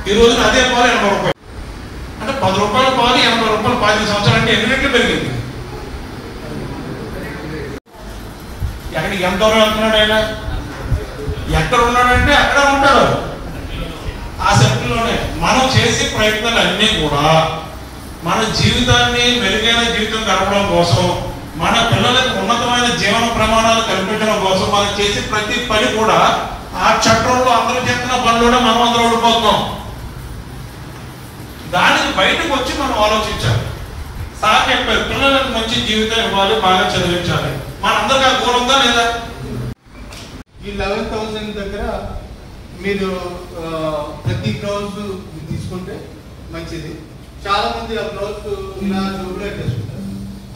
ఈ రోజున అదే పాలు 80 రూపాయలు. అంటే 10 రూపాయల పాలు 80 రూపాయలు 10 సంవత్సరాలు అంటే ఎన్ని రెట్లు పెరిగింది? ఎక్కడికి ఎంత దూరం వెళ్తున్నాడు ఆయన? ఎక్కడ ఉన్నాడంటే అక్కడ ఉంటాడు, ఆ సర్కిల్లోనే. మనం చేసే ప్రయత్నాలు అన్నీ కూడా మన జీవితాన్ని మెరుగైన జీవితం గడపడం కోసం, మన పిల్లలకు ఉన్నతమైన జీవన ప్రమాణాలు కల్పించడం కోసం మనం చేసే ప్రతి పని కూడా ఆ చట్టంలో అందరూ చేస్తున్న పనులు మనం అందరూ ఓడిపోతున్నాం. దానికి బయటకు వచ్చి మనం ఆలోచించాలి. సార్ చెప్పారు, పిల్లలకు మంచి జీవితం ఇవ్వాలి, బాగా చదివించాలి. మనందరికీ ఆ గోల్ ఉందా లేదా? ఈ 11,000 దగ్గర మీరు ప్రతి బ్లౌజ్ తీసుకుంటే మంచిది. చాలా మంది ఆ బ్లౌజ్ ఇలా జోబులో పెట్టేసుకుంటారు.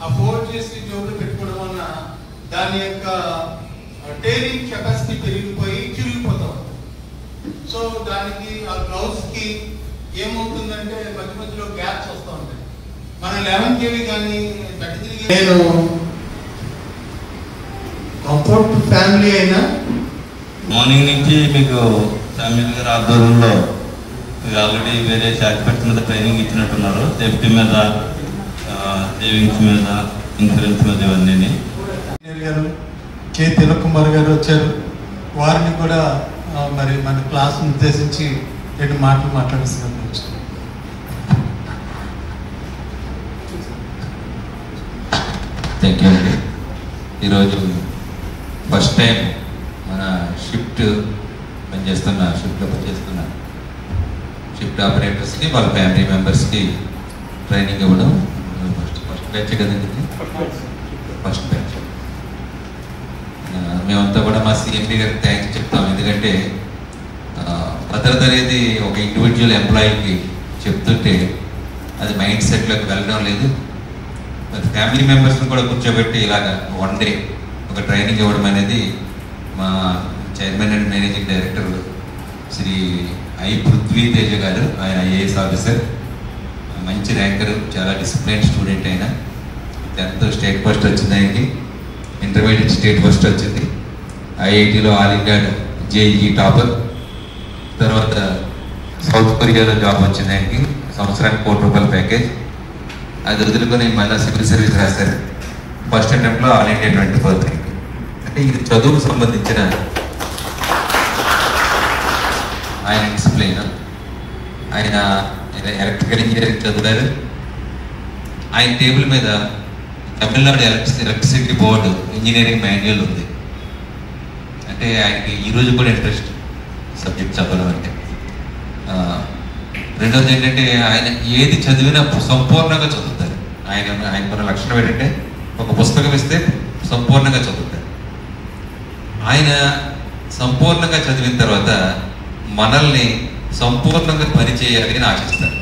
ఆ ఫోల్డ్ చేసి జోబులో పెట్టుకోవడం వల్ల దాని యొక్క టైలింగ్ కెపాసిటీ పెరిగిపోయి చిరిగిపోతాం. సో దానికి ఆ బ్లౌజ్ కి ఏమవుతుందంటే మధ్య మధ్యలో గ్యాప్స్ వస్తూ ఉంటాయి. మన 11 kV కానీ 33 kV నేను కంఫర్ట్ ఫ్యామిలీ అయినా మార్నింగ్ నుంచి మీకు ఫ్యామిలీ గారి ఆధ్వర్యంలో ఆల్రెడీ వేరే శాఖపట్టి మీద ట్రైనింగ్ ఇచ్చినట్టున్నారు. సేఫ్టీ మీద, సేవింగ్స్ మీద, ఇన్సూరెన్స్ మీద, ఇవన్నీ. గారు కె తిలకుమార్ గారు వచ్చారు. వారిని కూడా మరి మన క్లాస్ను ఉద్దేశించి 2 మాటలు మాట్లాడుతున్నారు. థ్యాంక్ యూ అండి. ఈరోజు ఫస్ట్ టైం మన షిఫ్ట్లో పనిచేస్తున్న షిఫ్ట్ ఆపరేటర్స్కి, వాళ్ళ ఫ్యామిలీ మెంబర్స్కి ట్రైనింగ్ ఇవ్వడం ఫస్ట్ బ్యాచ్ కదండి. ఫస్ట్ బ్యాచ్ మేమంతా కూడా మా సిఎండి గారికి థ్యాంక్స్ చెప్తాం. ఎందుకంటే భద్రత అనేది ఒక ఇండివిజువల్ ఎంప్లాయీకి చెప్తుంటే అది మైండ్ సెట్లోకి వెళ్ళడం లేదు. ఫ్యామిలీ మెంబర్స్ని కూడా కూర్చోబెట్టి ఇలాగ 1 డే ఒక ట్రైనింగ్ ఇవ్వడం అనేది మా chairman and managing director Shri I Prithvi Teja గారు, ఆయన ఐఏఎస్ ఆఫీసర్, మంచి ర్యాంకర్, చాలా డిసిప్లైన్ స్టూడెంట్. అయినా 10th స్టేట్ ఫస్ట్ వచ్చింది, ఆయనకి ఇంటర్మీడియట్ స్టేట్ ఫస్ట్ వచ్చింది, ఐఐటిలో ఆల్ ఇండియా జేఈఈ టాపర్. తర్వాత సౌత్ కొరియాలో జాబ్ వచ్చింది ఆయనకి, సంవత్సరానికి 1 కోటి రూపాయల ప్యాకేజ్. అది వదులుకొని మళ్ళీ సివిల్ సర్వీస్ రాశారు. ఫస్ట్ అటెంప్ట్లో ఆల్ ఇండియా 24th. అంటే ఇది చదువుకు సంబంధించిన ఆయన డిసిప్లైన్. ఆయన ఎలక్ట్రికల్ ఇంజనీరింగ్ చదివారు. ఆయన టేబుల్ మీద Tamil Nadu electricity board engineering manual ఉంది. అంటే ఆయనకి ఈరోజు కూడా ఇంట్రెస్ట్ సబ్జెక్ట్ చదవడం అంటే. రెండవది ఏంటంటే ఆయన ఏది చదివినా సంపూర్ణంగా చదువుతారు. ఆయనకున్న లక్షణం ఏంటంటే ఒక పుస్తకం ఇస్తే సంపూర్ణంగా చదువుతారు. ఆయన సంపూర్ణంగా చదివిన తర్వాత మనల్ని సంపూర్ణంగా పనిచేయాలి అని ఆశిస్తారు.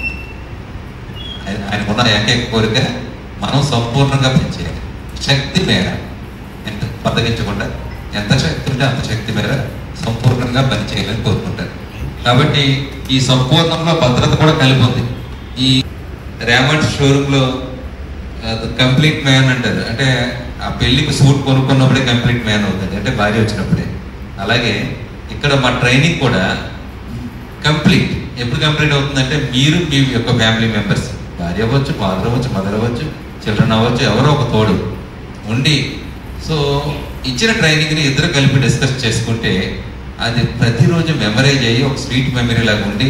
ఆయనకున్న ఏకైక కోరిక మనం సంపూర్ణంగా పనిచేయాలి. శక్తి మేర, ఎంత బద్దగించకుండా ఎంత శక్తి ఉంటే అంత శక్తి మేర సంపూర్ణంగా పనిచేయాలని కోరుకుంటారు. కాబట్టి ఈ సంపూర్ణంలో భద్రత కూడా కలిపి ఉంది. ఈ రేమండ్ షోరూంలో కంప్లీట్ మ్యాన్ అంటారు. అంటే ఆ పెళ్లికి సూట్ కొనుక్కున్నప్పుడే కంప్లీట్ మ్యాన్ అవుతుంది, అంటే భార్య వచ్చినప్పుడే. అలాగే ఇక్కడ మా ట్రైనింగ్ కూడా కంప్లీట్ ఎప్పుడు కంప్లీట్ అవుతుందంటే మీరు మీ యొక్క ఫ్యామిలీ మెంబర్స్, భార్య అవ్వచ్చు, ఫాదర్ అవ్వచ్చు, మదర్ అవ్వచ్చు, చిల్డ్రన్ అవ్వచ్చు, ఎవరో ఒక తోడు ఉండి, సో ఇచ్చిన ట్రైనింగ్ని ఇద్దరు కలిపి డిస్కస్ చేసుకుంటే అది ప్రతిరోజు మెమరైజ్ అయ్యి ఒక స్వీట్ మెమరీ లాగా ఉండి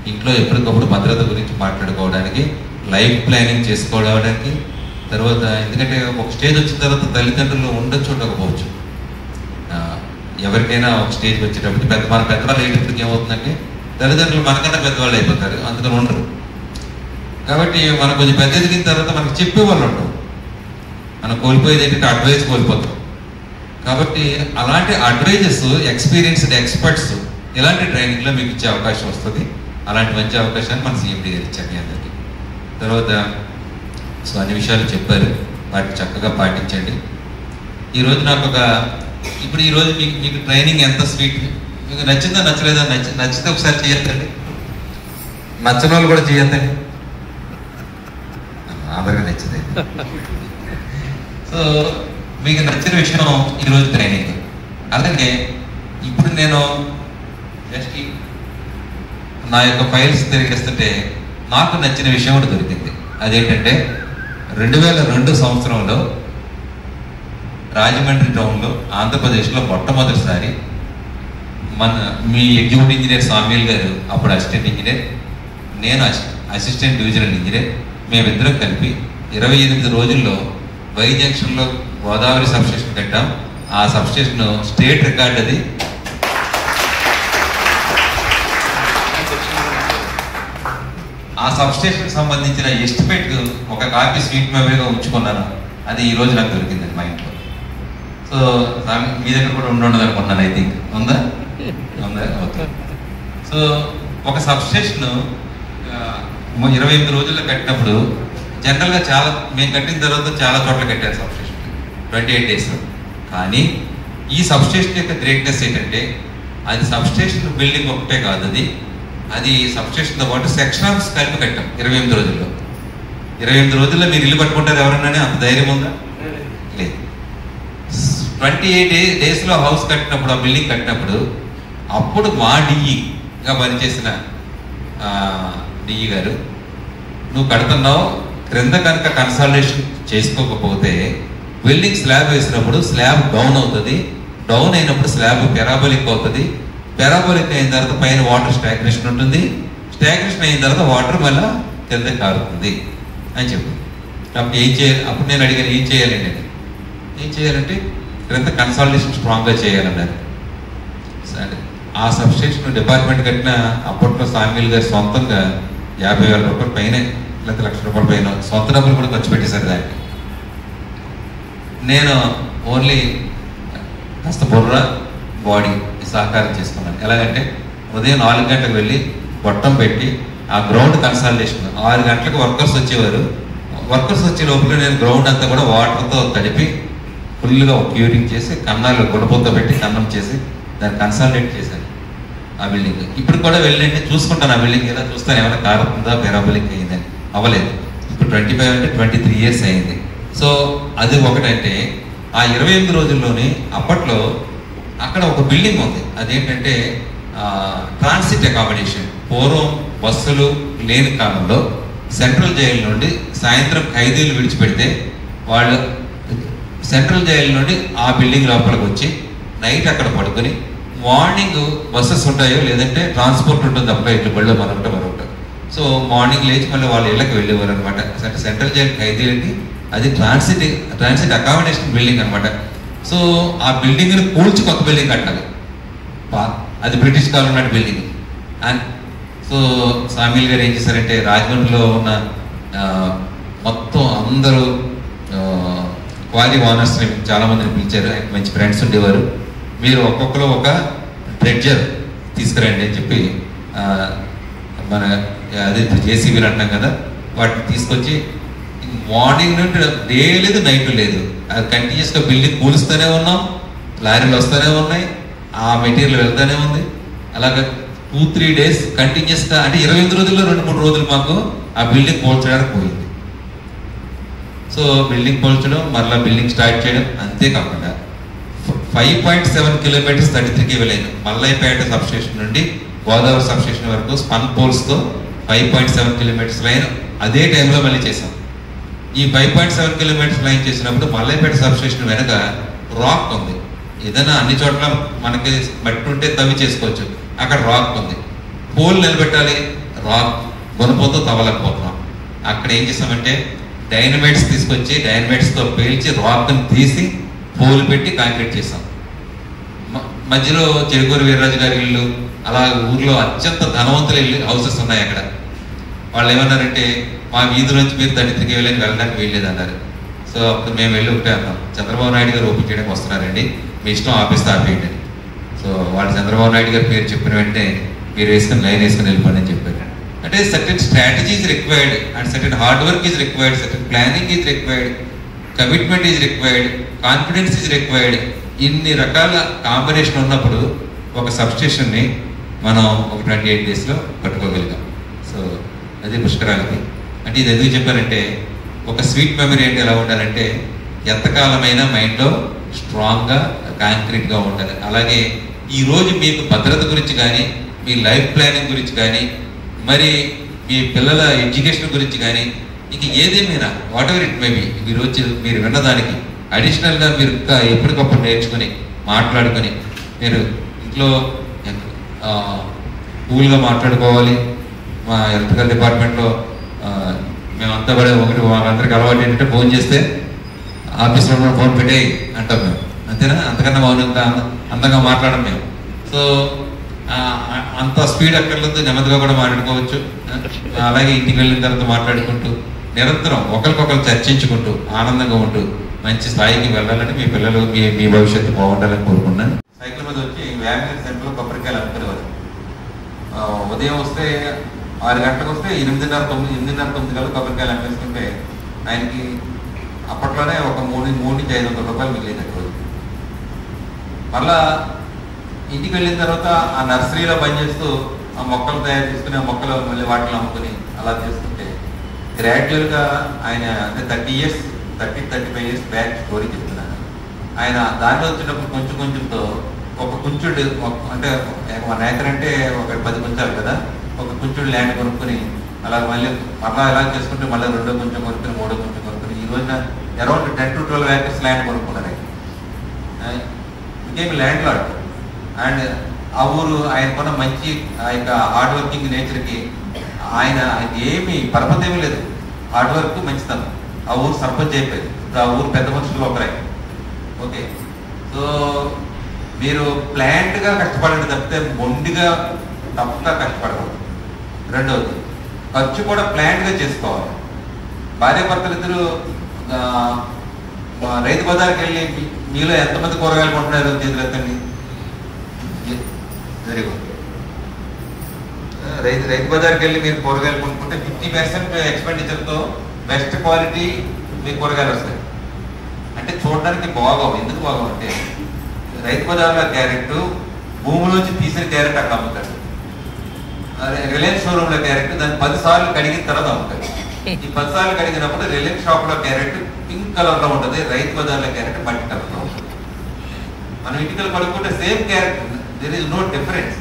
ఇంట్లో ఎప్పటికప్పుడు భద్రత గురించి మాట్లాడుకోవడానికి, లైఫ్ ప్లానింగ్ చేసుకోవడానికి. తర్వాత ఎందుకంటే ఒక స్టేజ్ వచ్చిన తర్వాత తల్లిదండ్రులు ఉండొచ్చు, ఉండకపోవచ్చు. ఎవరికైనా ఒక స్టేజ్కి వచ్చేటప్పుడు మన పెద్దవాళ్ళు అయ్యేటప్పటికి ఏమవుతుందంటే తల్లిదండ్రులు మనకన్నా పెద్దవాళ్ళు అయిపోతారు, అందుకని ఉండరు. కాబట్టి మనం కొంచెం పెద్ద ఎదిగిన తర్వాత మనకు చెప్పేవాళ్ళు ఉండవు. మనం కోల్పోయేది ఏంటంటే అడ్వైస్ కోల్పోతాం. కాబట్టి అలాంటి అడ్వైజెస్, ఎక్స్పీరియన్స్డ్ ఎక్స్పర్ట్స్ ఇలాంటి ట్రైనింగ్లో మీకు ఇచ్చే అవకాశం వస్తుంది. అలాంటి మంచి అవకాశాన్ని మన సీఎండీ గారు ఇచ్చారు మీ అందరికీ. తర్వాత సో అన్ని విషయాలు చెప్పారు, వాటిని చక్కగా పాటించండి. ఈరోజు నాకు ఇప్పుడు ఈరోజు మీకు ట్రైనింగ్ ఎంత స్వీట్, మీకు నచ్చిందా నచ్చలేదా? నచ్చితే ఒకసారి చేయొద్దండి, నచ్చని వాళ్ళు కూడా చేయొద్దండి, అందరికీ నచ్చింది. సో మీకు నచ్చిన విషయం ఈరోజు ట్రైనింగ్. అలాగే ఇప్పుడు నేను జస్ట్ నా యొక్క ఫైల్స్ తిరిగేస్తుంటే నాకు నచ్చిన విషయం ఒకటి దొరికింది. అదేంటంటే 2002 సంవత్సరంలో రాజమండ్రి టౌన్లో ఆంధ్రప్రదేశ్లో మొట్టమొదటిసారి మీ ఎగ్జిక్యూటివ్ ఇంజనీర్ సామ్యూల్ గారు, అప్పుడు అసిస్టెంట్ ఇంజనీర్, నేను అసిస్టెంట్ డివిజనల్ ఇంజనీర్, మేమిద్దరం కలిపి 28 రోజుల్లో వై జంక్షన్లో గోదావరి సబ్స్టేషన్ కట్టాం. ఆ సబ్స్టేషన్ స్టేట్ రికార్డ్ అది. ఆ సబ్స్టేషన్కి సంబంధించిన ఎస్టిమేట్ ఒక కాపీ స్వీట్ మెమరీగా ఉంచుకున్నాను. అది ఈ రోజు నాకు దొరికిందండి మా ఇంట్లో. సో మీ దగ్గర కూడా ఉండదు అనుకుంటున్నాను. ఐ థింక్ ఉందా? ఓకే. సో ఒక సబ్స్టేషన్ 28 రోజుల్లో కట్టినప్పుడు జనరల్గా చాలా మేము కట్టిన తర్వాత చాలా చోట్ల కట్టారు సబ్స్టేషన్ 28 డేస్లో. కానీ ఈ సబ్స్టేషన్ యొక్క గ్రేట్నెస్ ఏంటంటే అది సబ్స్టేషన్ బిల్డింగ్ ఒకటే కాదు, అది సబ్స్టేషన్తో పాటు సెక్షన్స్ కలిపి కట్టాం 28 రోజుల్లో. 28 రోజుల్లో మీరు ఇల్లు పట్టుకుంటారు ఎవరన్నా? అంత ధైర్యం ఉందా? లేదు. 28 డేస్లో హౌస్ కట్టినప్పుడు, ఆ బిల్డింగ్ కట్టినప్పుడు, అప్పుడు మా డిఈగా పనిచేసిన డిఈ గారు, నువ్వు కడుతున్నావు, క్రింద కనుక కన్సల్టేషన్ చేసుకోకపోతే బిల్డింగ్ స్లాబ్ వేసినప్పుడు స్లాబ్ డౌన్ అవుతుంది, డౌన్ అయినప్పుడు స్లాబ్ పెరాబోలిక్ అవుతుంది, పెరాబోలిక్ అయిన తర్వాత పైన వాటర్ స్టాగ్నేషన్ ఉంటుంది, స్టాగ్నేషన్ అయిన తర్వాత వాటర్ మళ్ళీ కింద కారుతుంది అని చెప్పి. అప్పుడు ఏం చేయాలి? అప్పుడు నేను అడిగాను, ఏం చేయాలండి? ఏం చేయాలంటే క్రింద కన్సల్టేషన్ స్ట్రాంగ్గా చేయాలన్నారు. సరే, ఆ సబ్స్టేషన్ డిపార్ట్మెంట్ కట్టిన అప్పట్లో సామ్యూల్ గారు సొంతంగా 50,000 రూపాయల పైన లేదా ₹1,00,000 పైన సొంత డబ్బులు కూడా ఖర్చు పెట్టేశారు దానికి. నేను ఓన్లీ కాస్త బుర్ర బాడీ సహకారం చేసుకున్నాను. ఎలాగంటే ఉదయం 4 గంటలకు వెళ్ళి గొట్టం పెట్టి ఆ గ్రౌండ్ కన్సల్టేషన్ 6 గంటలకు వర్కర్స్ వచ్చేవారు. వర్కర్స్ వచ్చే లోపల నేను గ్రౌండ్ అంతా కూడా వాటర్తో తడిపి ఫుల్గా క్యూరింగ్ చేసి కన్నాలు గుణపంతో పెట్టి కన్నం చేసి దాన్ని కన్సల్టేట్ చేశాను. ఆ బిల్డింగ్ ఇప్పుడు కూడా వెళ్ళండి చూసుకుంటాను. ఆ బిల్డింగ్ ఎలా చూస్తాను, ఏమైనా కారుతుందా, పెరాబోలిక్ అయిందని. అవ్వలేదు. ఇప్పుడు 25 అంటే 23 ఇయర్స్ అయింది. సో అది ఒకటంటే ఆ 28 రోజుల్లోనే అప్పట్లో అక్కడ ఒక బిల్డింగ్ ఉంది. అదేంటంటే ట్రాన్సిట్ అకామిడేషన్. పూర్వం బస్సులు లేని కాలంలో సెంట్రల్ జైలు నుండి సాయంత్రం ఖైదీలు విడిచిపెడితే వాళ్ళు సెంట్రల్ జైలు నుండి ఆ బిల్డింగ్ లోపలికి వచ్చి నైట్ అక్కడ పడుకొని మార్నింగ్ బస్సెస్ ఉంటాయో లేదంటే ట్రాన్స్పోర్ట్ ఉంటుంది అప్పుడు ఇట్లా బళ్ళు మరొకటి. సో మార్నింగ్ లేచి మళ్ళీ వాళ్ళ ఇళ్ళకి వెళ్ళేవారు అనమాట. సెంట్రల్ జైలు ఖైదీలకి అది ట్రాన్సిట్ అకామిడేషన్ బిల్డింగ్ అనమాట. సో ఆ బిల్డింగ్ని కూల్చి కొత్త బిల్డింగ్ కట్టాలి. అది బ్రిటిష్ కాలం నాటి బిల్డింగ్. అండ్ సో సామ్యూల్ గారు ఏం చేశారంటే రాజమండ్రిలో ఉన్న మొత్తం అందరూ క్వారీ ఓనర్స్ని చాలా మందిని పిలిచారు. ఆయనకి మంచి ఫ్రెండ్స్ ఉండేవారు. మీరు ఒక్కొక్కరు ఒక డ్రెడ్జర్ తీసుకురండి అని చెప్పి మన అదే జేసీబీలు అంటాం కదా, వాటిని తీసుకొచ్చి మార్నింగ్ నుండి డే లేదు నైట్ లేదు, అది కంటిన్యూస్గా బిల్డింగ్ కూలుస్తూనే ఉన్నాం, లారీలు వస్తూనే ఉన్నాయి, ఆ మెటీరియల్ వెళ్తూనే ఉంది. అలాగే 2-3 డేస్ కంటిన్యూస్గా, అంటే 28 రోజుల్లో 2-3 రోజులు మాకు ఆ బిల్డింగ్ పోల్చడానికి పోయింది. సో బిల్డింగ్ పోల్చడం, మరలా బిల్డింగ్ స్టార్ట్ చేయడం, అంతేకాకుండా 5.7 kilometres 33 cable line Mallaipeta substation నుండి గోదావరి సబ్స్టేషన్ వరకు స్పన్ పోల్స్తో 5.7 కిలోమీటర్స్ లైన్ అదే టైంలో మళ్ళీ చేసాం. ఈ 5.7 కిలోమీటర్స్ లైన్ చేసినప్పుడు మల్లైపేట సబ్స్టేషన్ వెనక రాక్ ఉంది. ఏదైనా అన్ని చోట్ల మనకి మట్టి ఉంటే తవ్వి చేసుకోవచ్చు, అక్కడ రాక్ ఉంది. పోల్ నిలబెట్టాలి, రాక్ గుణపోతో తవ్వలేకపోతున్నాం. అక్కడ ఏం చేసామంటే డైనమైట్స్ తీసుకొచ్చి డైనమైట్స్తో పేల్చి రాక్ని తీసి పోల్ పెట్టి కాంక్రీట్ చేసాం. మధ్యలో చెరుకూరు వీర్రాజు గారి ఇల్లు, అలా ఊర్లో అత్యంత ధనవంతుల ఇల్లు హౌసెస్ ఉన్నాయి అక్కడ. వాళ్ళు ఏమన్నారంటే మా వీధి నుంచి మీరు 33 వెళ్ళడానికి వెళ్ళలేదన్నారు. సో అప్పుడు మేము వెళ్ళి ఒకటే అన్నాం, చంద్రబాబు నాయుడు గారు ఓపెన్ చేయడానికి వస్తున్నారండి, మీ ఇష్టం ఆపిస్తే ఆపేయండి. సో వాళ్ళు చంద్రబాబు నాయుడు గారి పేరు చెప్పిన వెంటనే మీరు వేసుకుని లైన్ వేసుకుని వెళ్ళిపోండి అని చెప్పారు. అంటే certain strategy is required and certain hard work is required, certain planning is required, commitment is required, confidence is required. ఇన్ని రకాల కాంబినేషన్ ఉన్నప్పుడు ఒక సబ్స్టేషన్ని మనం ఒక 28 డేస్లో పట్టుకోగలిగాం. సో అది పుష్కరాలకి. అంటే ఇది ఎందుకు చెప్పారంటే ఒక స్వీట్ మెమరీ అంటే ఎలా ఉండాలంటే ఎంతకాలమైనా మైండ్లో స్ట్రాంగ్గా కాంక్రీట్గా ఉండాలి. అలాగే ఈరోజు మీకు భద్రత గురించి కానీ మీ లైఫ్ ప్లానింగ్ గురించి కానీ, మరి మీ పిల్లల ఎడ్యుకేషన్ గురించి కానీ, ఇంక ఏదేమైనా వాట్ ఎవర్ ఇట్ మేబీ ఈరోజు మీరు విన్నదానికి అడిషనల్గా మీరు ఇంకా ఎప్పటికప్పుడు నేర్చుకొని మాట్లాడుకొని మీరు ఇంట్లో కూల్గా మాట్లాడుకోవాలి. మా ఎలక్ట్రికల్ డిపార్ట్మెంట్లో మేమంతా కూడా ఒకటి వాళ్ళందరికీ అలవాటు ఏంటంటే ఫోన్ చేస్తే ఆఫీస్లో కూడా ఫోన్ పెట్టేయి అంటాం మేము, అంతేనా? అంతకన్నా మౌనంగా అందంగా మాట్లాడడం మేము. సో అంత స్పీడ్ అక్కర్లేదు, నెమ్మదిగా కూడా మాట్లాడుకోవచ్చు. అలాగే ఇంటికి వెళ్ళిన తర్వాత మాట్లాడుకుంటూ నిరంతరం ఒకరికొకరు చర్చించుకుంటూ ఆనందంగా ఉంటూ మంచి స్థాయికి వెళ్ళాలని మీ పిల్లలు మీ భవిష్యత్తు బాగుండాలని కోరుకున్నాను. సైకిల్ మీద వచ్చి వ్యాయామం సెంటర్లో కొబ్బరికాయలు అమ్ముకునేవారు. ఉదయం వస్తే 6 గంటలకు వస్తే 8:30-9 కల్లా కొబ్బరికాయలు అమ్మేసుకుంటే ఆయనకి అప్పట్లోనే ఒక 300-500 రూపాయలు మిగిలేదు రోజు. మళ్ళా ఇంటికి వెళ్ళిన తర్వాత ఆ నర్సరీలో పనిచేస్తూ ఆ మొక్కలు తయారు చేసుకుని ఆ మొక్కలు మళ్ళీ వాటిని అమ్ముకుని అలా చేసుకుంటే గ్రాడ్యువల్గా ఆయన అంటే 30-35 ఇయర్స్ బ్యాక్ స్టోరీ చెప్తున్నాను. ఆయన దానిలో వచ్చినప్పుడు కొంచెంతో ఒక కుంచుడు అంటే 1 ఏకర్ అంటే ఒక 10 కుంచాలు కదా, ఒక కుంచుడు ల్యాండ్ కొనుక్కొని అలా మళ్ళీ ఎలా చేసుకుంటే మళ్ళీ 2 కొంచెం కొనుక్కొని 3 కొంచెం కొనుక్కొని ఈ రోజున అరౌండ్ 10-12 ఏకర్స్ ల్యాండ్ కొనుక్కున్నారు. ఇంకేమి ల్యాండ్ లాడ్ అండ్ ఆ ఊరు ఆయనకున్న మంచి ఆ యొక్క హార్డ్ వర్కింగ్ నేచర్కి ఆయన ఏమి పరపతి ఏమీ లేదు, హార్డ్ వర్క్ మంచితనం. ఆ ఊరు సర్పంచ్ అయిపోయింది. ఇప్పుడు ఆ ఊరు పెద్ద మనుషులు ఒకరే. ఓకే, సో మీరు ప్లాంట్గా కష్టపడండి తప్పితే మొండిగా తప్పగా కష్టపడకూడదు. రెండవది ఖర్చు కూడా ప్లాంట్గా చేసుకోవాలి. భార్యాభర్తలు ఇద్దరు రైతు బజార్కి వెళ్ళి మీలో ఎంతమంది కూరగాయలు కొంటున్నారు చేతులు ఎత్తండి. Very good. రైతు బజార్కి వెళ్ళి మీరు కూరగాయలు కొనుక్కుంటే 50% ఎక్స్పెండిచర్తో బెస్ట్ క్వాలిటీ మీ కూరగాయలు వస్తాయి. అంటే చూడడానికి బాగోవు. ఎందుకు బాగోవు అంటే రైతు బజార్లో క్యారెట్ భూమిలోంచి తీసిన క్యారెట్ అక్కడ అమ్ముతాడు. రిలయన్స్ షోరూంలో క్యారెట్ దాన్ని 10 సార్లు కడిగిన తర్వాత అమ్ముతాడు. ఈ 10 సార్లు కడిగినప్పుడు రిలయన్స్ షాప్లో క్యారెట్ పింక్ కలర్లో ఉంటుంది, రైతు బజార్లో క్యారెట్ మట్టి కలర్లో ఉంటుంది. మనం ఇంటికి కడుక్కుంటే same carrot, there is no difference.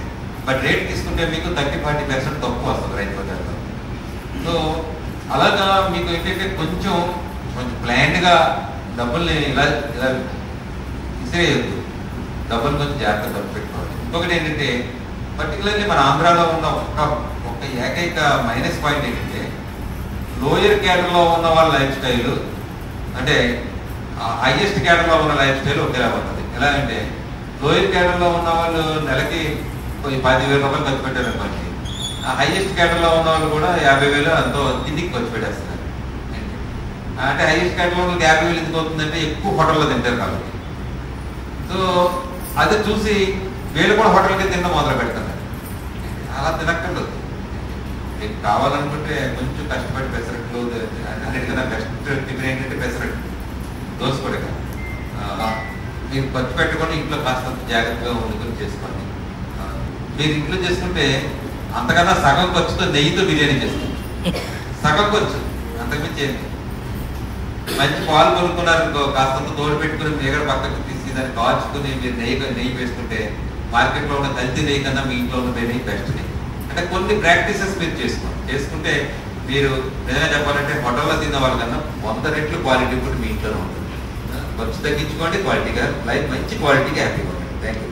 But rate తీసుకుంటే మీకు 30-40% తక్కువ వస్తుంది రైతు బజార్లో. సో అలాగా మీకు ఏంటంటే కొంచెం ప్లాన్డ్గా డబ్బుల్ని ఇలా ఇసిరేయద్దు. డబ్బులు కొంచెం జాగ్రత్తగా ఖర్చు పెట్టుకోవాలి. ఇంకొకటి ఏంటంటే పర్టికులర్లీ మన ఆంధ్రాలో ఉన్న ఒక ఏకైక మైనస్ పాయింట్ ఏంటంటే లోయర్ క్యాడర్లో ఉన్న వాళ్ళ లైఫ్ స్టైల్ అంటే హైయెస్ట్ క్యాడర్లో ఉన్న లైఫ్ స్టైల్ ఒకేలా ఉంటుంది. ఎలా అంటే లోయర్ క్యాడర్లో ఉన్న వాళ్ళు నెలకి 10,000 రూపాయలు ఖర్చు పెట్టారు అనుకోండి, ఆ హైయెస్ట్ క్యాడర్లో ఉన్న వాళ్ళు కూడా 50,000 అంతో కిందికి ఖర్చు పెట్టేస్తారు. అంటే హైయెస్ట్ క్యాడర్లో వాళ్ళకి 50,000 ఎందుకు అవుతుందంటే ఎక్కువ హోటల్లో తింటారు కాబట్టి. సో అది చూసి వీళ్ళు కూడా హోటల్కి తినడం మొదలు పెడతారు. అలా తినక్కర్లేదు. మీకు కావాలనుకుంటే కొంచెం కష్టపడి పెసరట్లు అన్నిటికన్నా బెస్ట్ టిఫిన్ ఏంటంటే పెసరట్టు, దోశ కూడా మీరు ఖర్చు పెట్టుకొని ఇంట్లో కాస్త జాగ్రత్తగా వండుకొని చేసుకోండి. మీరు ఇంట్లో చేసుకుంటే అంతకన్నా సగం ఖర్చుతో నెయ్యితో బిర్యానీ చేసుకోండి. సగం ఖర్చు, అంతకుమించి ఏంటి. మంచి పాలు కొనుక్కున్నారు, కాస్తంత తోడు పెట్టుకుని మేగడ పక్కకు తీసి దాన్ని కాల్చుకుని మీరు నెయ్యి వేసుకుంటే మార్కెట్లో ఉన్న కల్తీ నెయ్యి కన్నా మీ ఇంట్లో ఉన్న నెయ్యి బెస్ట్ నెయ్యి. అంటే కొన్ని ప్రాక్టీసెస్ మీరు చేసుకుంటే మీరు నిజంగా చెప్పాలంటే హోటల్లో తిన్న వాళ్ళకన్నా 100 రెట్లు క్వాలిటీ కూడా మీ ఇంట్లోనే ఉంటుంది. ఖర్చు తగ్గించుకోండి, క్వాలిటీగా లైఫ్ మంచి క్వాలిటీగా హ్యాపీగా ఉంటుంది. Thank you.